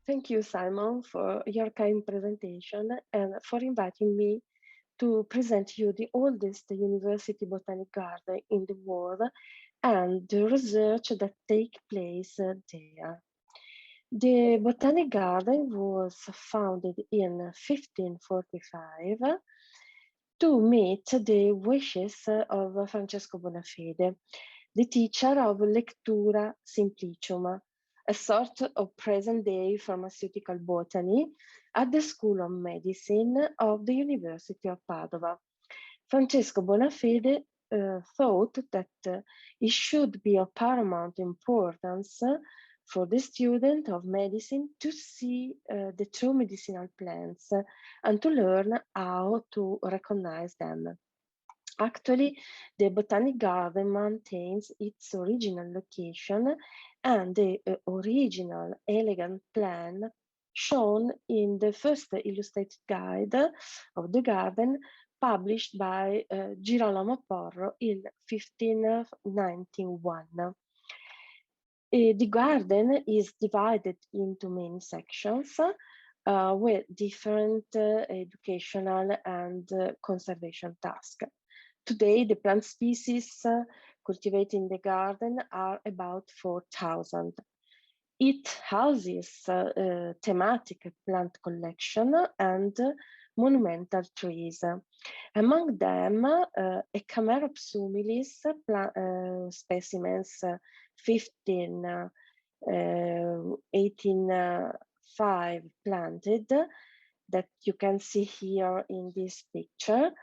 Thank you, Simon, for your kind presentation and for inviting me to present you the oldest University Botanic Garden in the world and the research that take place there. The Botanic Garden was founded in 1545 to meet the wishes of Francesco Bonafede, the teacher of Lectura Simplicium, a sort of present-day pharmaceutical botany at the School of Medicine of the University of Padova. Francesco Bonafede thought that it should be of paramount importance for the student of medicine to see the true medicinal plants and to learn how to recognize them. Actually, the Botanic Garden maintains its original location and the original elegant plan shown in the first illustrated guide of the garden published by Girolamo Porro in 1591. The garden is divided into many sections with different educational and conservation tasks. Today, the plant species cultivated in the garden are about 4,000. It houses thematic plant collection and monumental trees. Among them, Ecamerops humilis specimens 1805 planted that you can see here in this picture.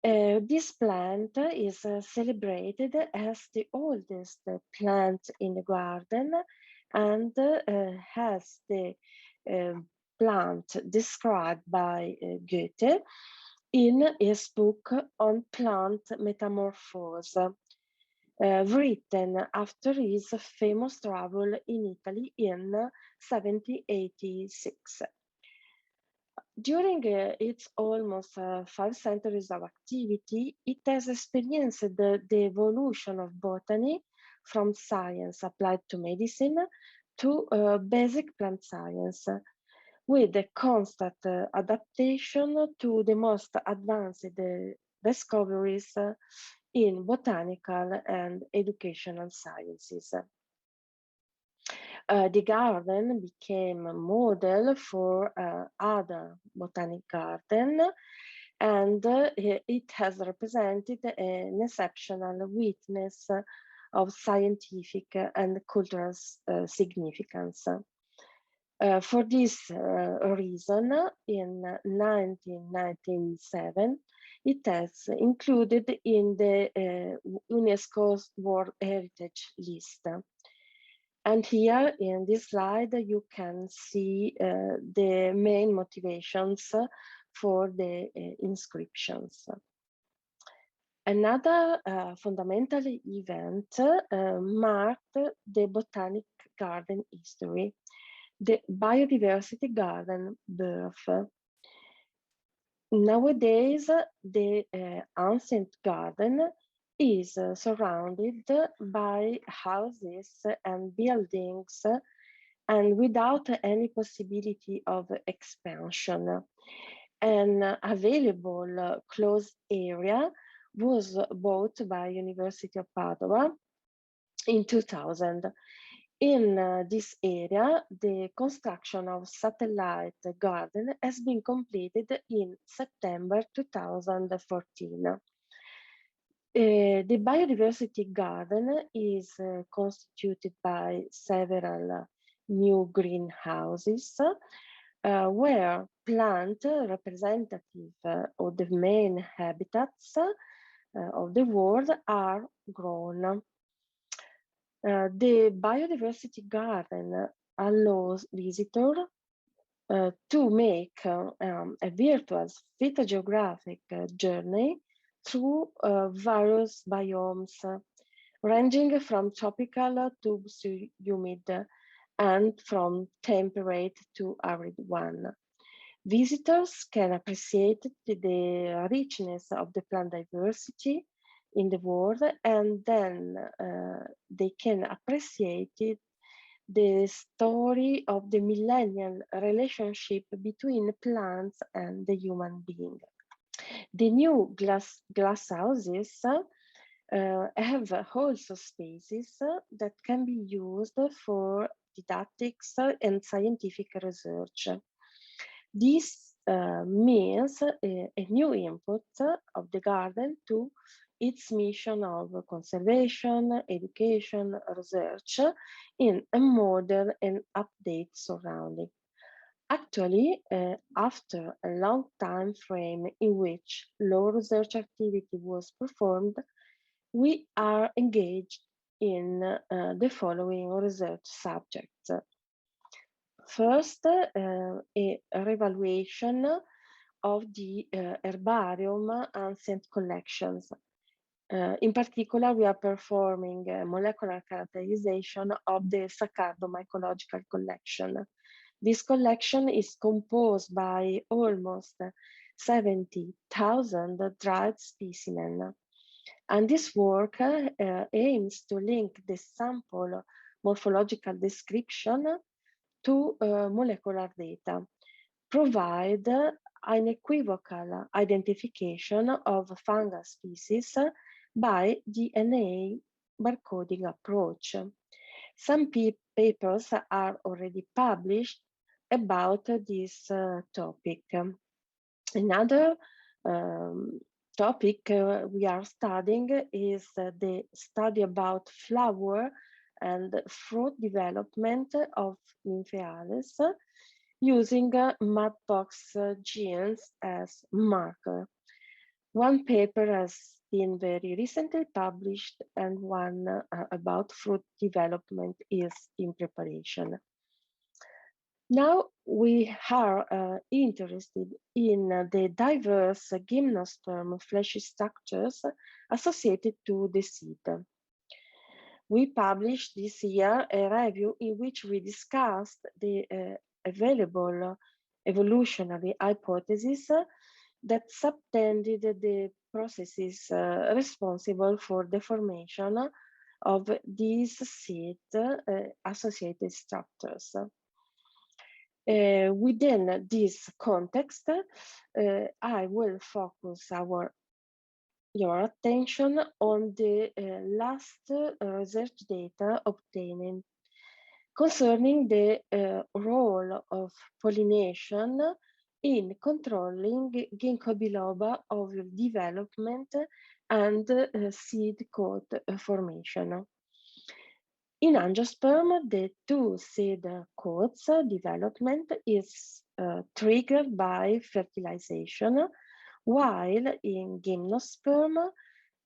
This plant is celebrated as the oldest plant in the garden and has the plant described by Goethe in his book on plant metamorphose, written after his famous travel in Italy in 1786. During its almost 5 centuries of activity, it has experienced the evolution of botany from science applied to medicine to basic plant science, with a constant adaptation to the most advanced discoveries in botanical and educational sciences. The garden became a model for other botanic gardens, and it has represented an exceptional witness of scientific and cultural significance. For this reason, in 1997, it has included in the UNESCO's World Heritage List. And here in this slide, you can see the main motivations for the inscriptions. Another fundamental event marked the Botanic Garden history, the Biodiversity Garden birth. Nowadays, the ancient garden is surrounded by houses and buildings and without any possibility of expansion. An available closed area was bought by University of Padova in 2000. In this area, the construction of satellite garden has been completed in September 2014. The Biodiversity Garden is constituted by several new greenhouses where plant representative of the main habitats of the world are grown. The Biodiversity Garden allows visitors to make a virtual phytogeographic journey through various biomes, ranging from tropical to humid and from temperate to arid one. Visitors can appreciate the richness of the plant diversity in the world, and then they can appreciate the story of the millennial relationship between plants and the human being. The new glass houses have also spaces that can be used for didactics and scientific research. This means a new input of the garden to its mission of conservation, education, research in a modern and updated surrounding. Actually, after a long time frame in which low research activity was performed, we are engaged in the following research subjects. First, a revaluation of the herbarium ancient collections. In particular, we are performing molecular characterization of the Saccardo mycological collection. This collection is composed by almost 70,000 dried specimens. And this work aims to link the sample morphological description to molecular data, provide unequivocal identification of fungal species by DNA barcoding approach. Some papers are already published about this topic. Another topic we are studying is the study about flower and fruit development of nymphaeales using mudbox genes as marker. One paper has been very recently published and one about fruit development is in preparation. Now we are interested in the diverse gymnosperm fleshy structures associated to the seed. We published this year a review in which we discussed the available evolutionary hypotheses that subtended the processes responsible for the formation of these seed associated structures. Within this context, I will focus your attention on the last research data obtained concerning the role of pollination in controlling Ginkgo biloba ovule development and seed coat formation. In angiosperm, the two seed coats development is triggered by fertilization, while in gymnosperm,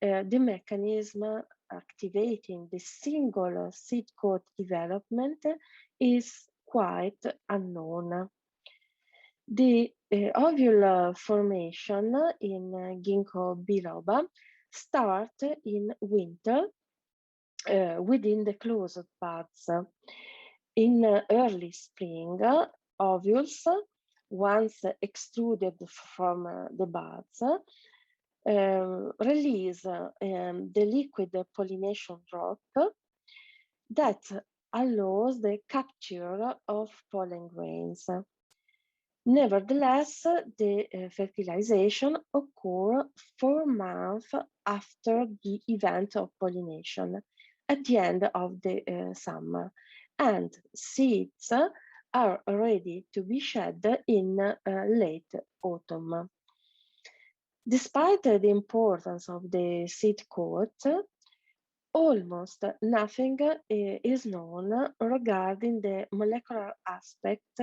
the mechanism activating the single seed coat development is quite unknown. The ovule formation in Ginkgo biloba starts in winter within the closed buds. In early spring, ovules, once extruded from the buds, release the liquid pollination drop that allows the capture of pollen grains. Nevertheless, the fertilization occurs 4 months after the event of pollination, at the end of the summer, and seeds are ready to be shed in late autumn. Despite the importance of the seed coat, almost nothing is known regarding the molecular aspect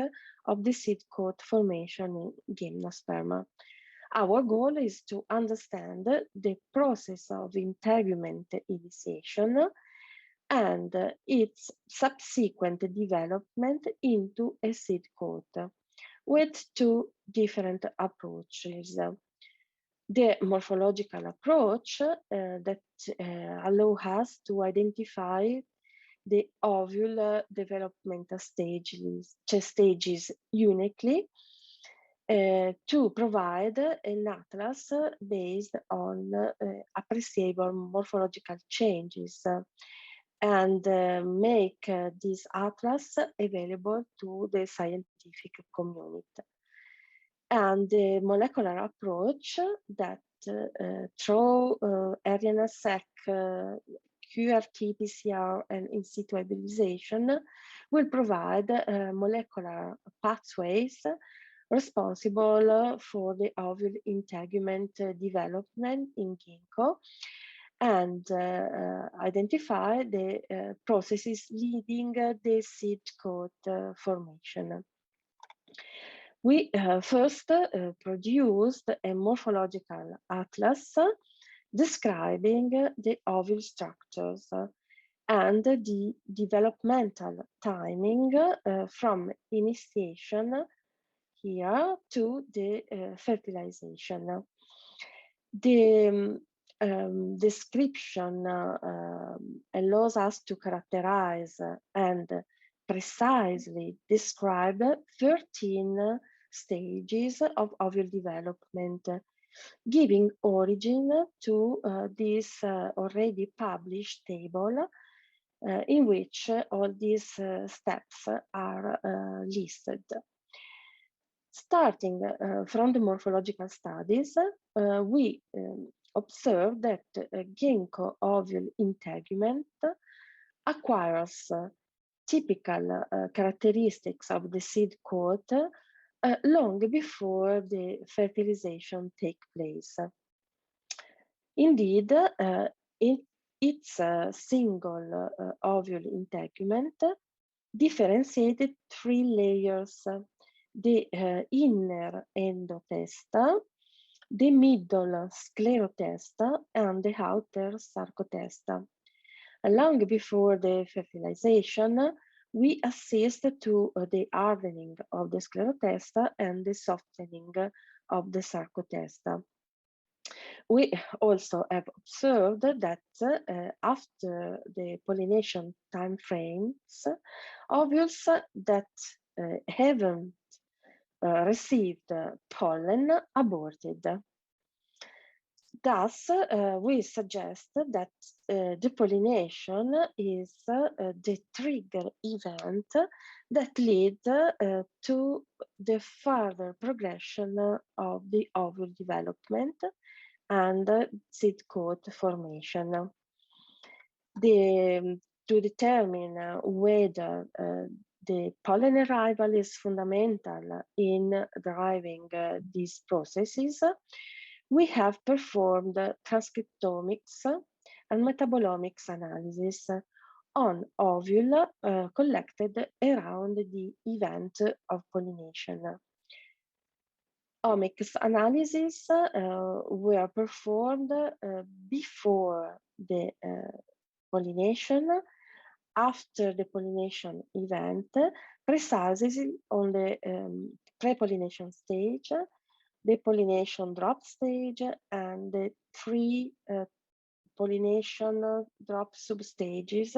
of the seed coat formation in gymnosperm. Our goal is to understand the process of integument initiation and its subsequent development into a seed coat with two different approaches. The morphological approach that allows us to identify the ovule developmental stages uniquely to provide an atlas based on appreciable morphological changes and make this atlas available to the scientific community. And the molecular approach that through RNA-seq, QRT-PCR, and in situ hybridization will provide molecular pathways responsible for the ovule integument development in Ginkgo, and identify the processes leading the seed coat formation. We first produced a morphological atlas describing the ovule structures and the developmental timing from initiation here to the fertilization. The description allows us to characterize and precisely describe 13 stages of ovule development, giving origin to this already published table in which all these steps are listed. Starting from the morphological studies, we observe that Ginkgo ovule integument acquires typical characteristics of the seed coat long before the fertilization takes place. Indeed, its single ovule integument differentiated 3 layers: the inner endotesta, the middle sclerotesta, and the outer sarcotesta. Long before the fertilization, we assist to the hardening of the sclerotesta and the softening of the sarcotesta. We also have observed that after the pollination timeframes, ovules that haven't received pollen aborted. Thus, we suggest that the pollination is the trigger event that leads to the further progression of the ovule development and seed coat formation. To determine whether the pollen arrival is fundamental in driving these processes, we have performed transcriptomics and metabolomics analysis on ovule collected around the event of pollination. Omics analysis were performed before the pollination, after the pollination event, precisely on the pre-pollination stage, the pollination drop stage, and the 3 pollination drop substages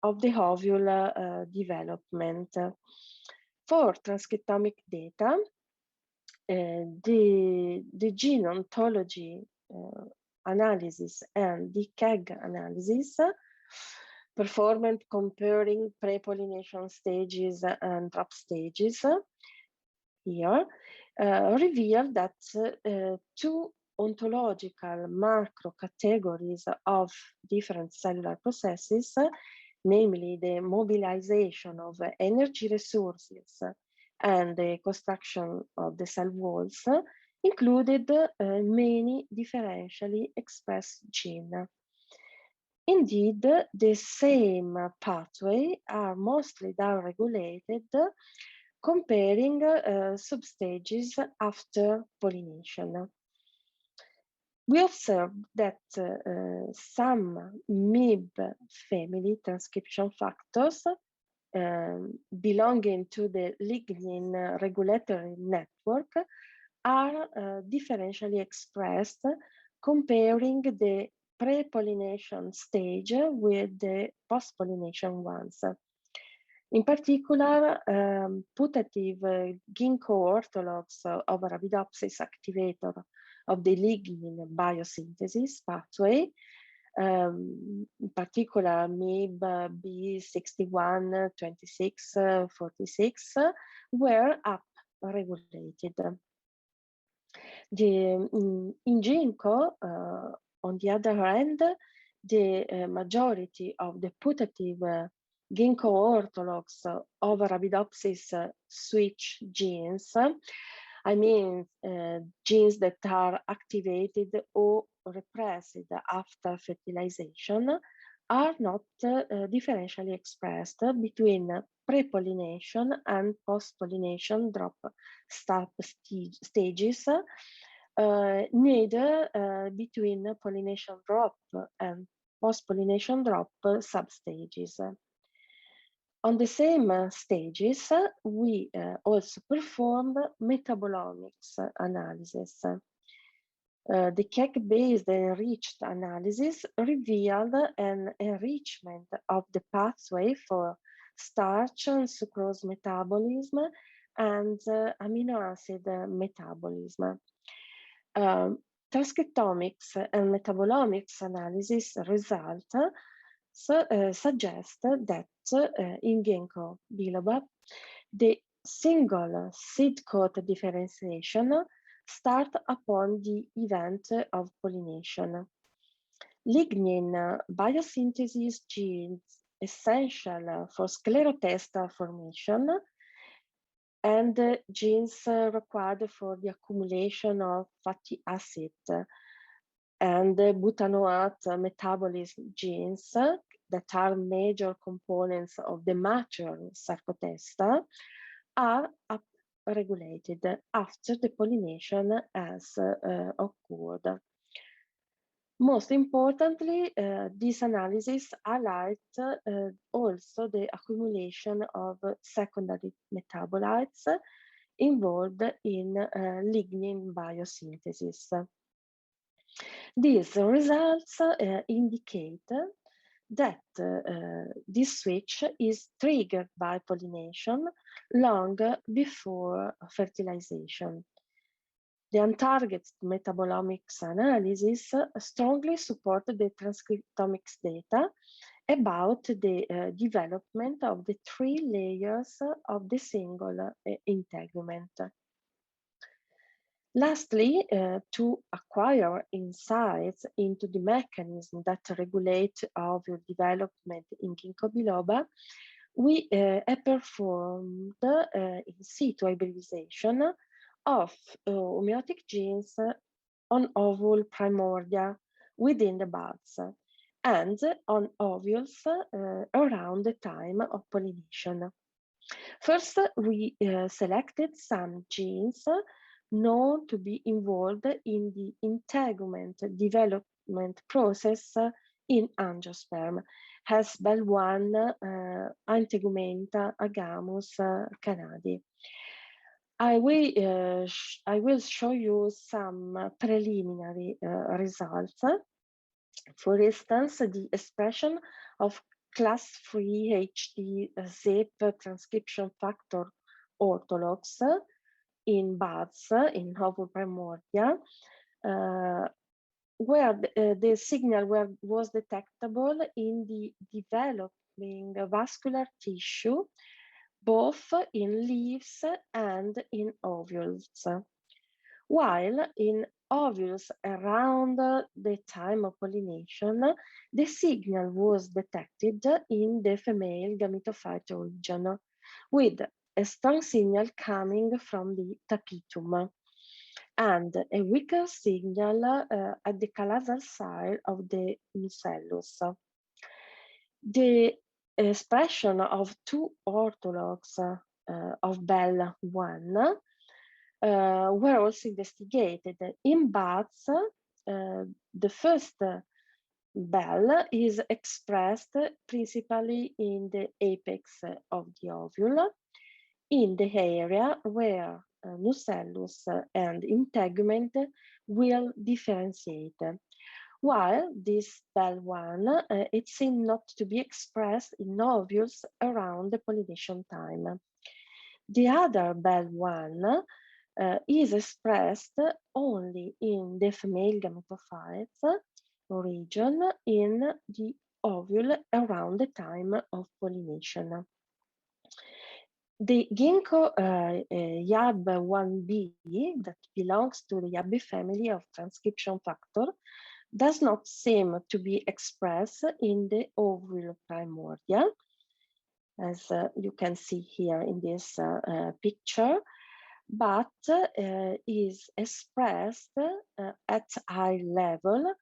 of the ovule development. For transcriptomic data, the gene ontology analysis and the KEGG analysis performed comparing pre-pollination stages and drop stages here reveal that 2 ontological macro categories of different cellular processes, namely the mobilization of energy resources and the construction of the cell walls, included many differentially expressed genes. Indeed, the same pathway are mostly downregulated comparing substages after pollination. We observed that some MIB family transcription factors belonging to the lignin regulatory network are differentially expressed comparing the pre-pollination stage with the post-pollination ones. In particular, putative Ginkgo orthologs of Arabidopsis activator of the lignin biosynthesis pathway In particular MIB B61, 26, 46 were upregulated. In Ginkgo, on the other hand, the majority of the putative Ginkgo orthologs of Arabidopsis switch genes, I mean genes that are activated or repressed after fertilization, are not differentially expressed between pre-pollination and post-pollination drop stages, neither between pollination drop and post-pollination drop substages. On the same stages, we also performed metabolomics analysis. The cake-based enriched analysis revealed an enrichment of the pathway for starch and sucrose metabolism and amino acid metabolism. Transcriptomics and metabolomics analysis results suggest that in Ginkgo biloba, the single seed coat differentiation start upon the event of pollination. Lignin biosynthesis genes essential for sclerotesta formation and genes required for the accumulation of fatty acid and butanoate metabolism genes that are major components of the mature sarcotesta are upregulated after the pollination has occurred. Most importantly, this analysis highlights also the accumulation of secondary metabolites involved in lignin biosynthesis. These results indicate that this switch is triggered by pollination long before fertilization. The untargeted metabolomics analysis strongly support the transcriptomics data about the development of the 3 layers of the single integument. Lastly, to acquire insights into the mechanism that regulate ovule development in Ginkgo biloba, we have performed in situ hybridization of homeotic genes on ovule primordia within the buds and on ovules around the time of pollination. First, we selected some genes known to be involved in the integument development process in angiosperm, as Baldan, Integumenta, Agamus, Canadi. I will show you some preliminary results. For instance, the expression of class 3 HD ZIP transcription factor orthologs in buds in ovule primordia, where the signal was detectable in the developing vascular tissue, both in leaves and in ovules. While in ovules around the time of pollination, the signal was detected in the female gametophyte region, with a strong signal coming from the tapetum and a weaker signal at the calasal side of the nucellus. The expression of 2 orthologs of BEL1 were also investigated. In buds, the first BEL is expressed principally in the apex of the ovule, in the area where nucellus and integument will differentiate. While this BEL1, it seemed not to be expressed in ovules around the pollination time. The other BEL1 is expressed only in the female gametophytes, region in the ovule around the time of pollination. The Ginkgo YAB1b that belongs to the YAB family of transcription factor does not seem to be expressed in the ovule primordia, as you can see here in this picture, but is expressed at high level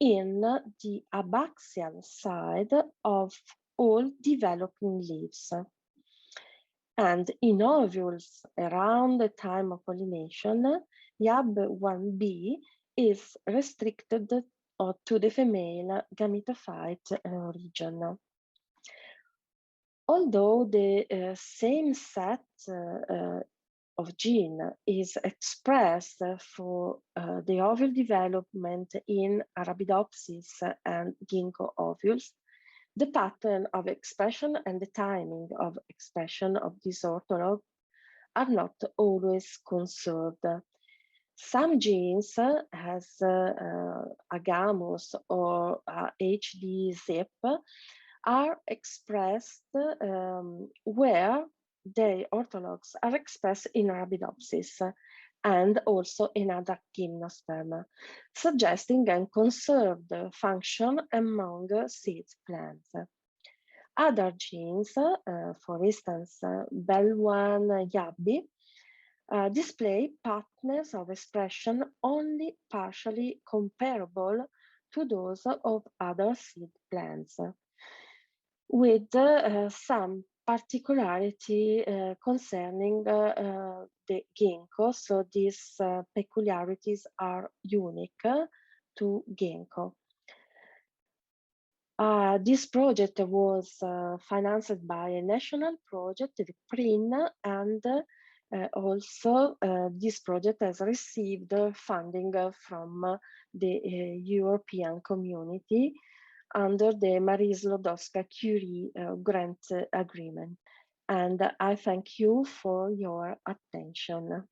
in the abaxial side of all developing leaves. And in ovules around the time of pollination, YAB1b is restricted to the female gametophyte region. Although the same set of gene is expressed for the ovule development in Arabidopsis and Ginkgo ovules, the pattern of expression and the timing of expression of this ortholog are not always conserved. Some genes, as agamus or HD zip, are expressed where the orthologs are expressed in Arabidopsis and also in other gymnosperm, suggesting a conserved function among seed plants. Other genes, for instance, BEL1 YABI, display patterns of expression only partially comparable to those of other seed plants, with some particularity concerning the Ginkgo. So these peculiarities are unique to Ginkgo. This project was financed by a national project, the PRIN, and also this project has received funding from the European Community under the Marie Sklodowska-Curie grant agreement. And I thank you for your attention.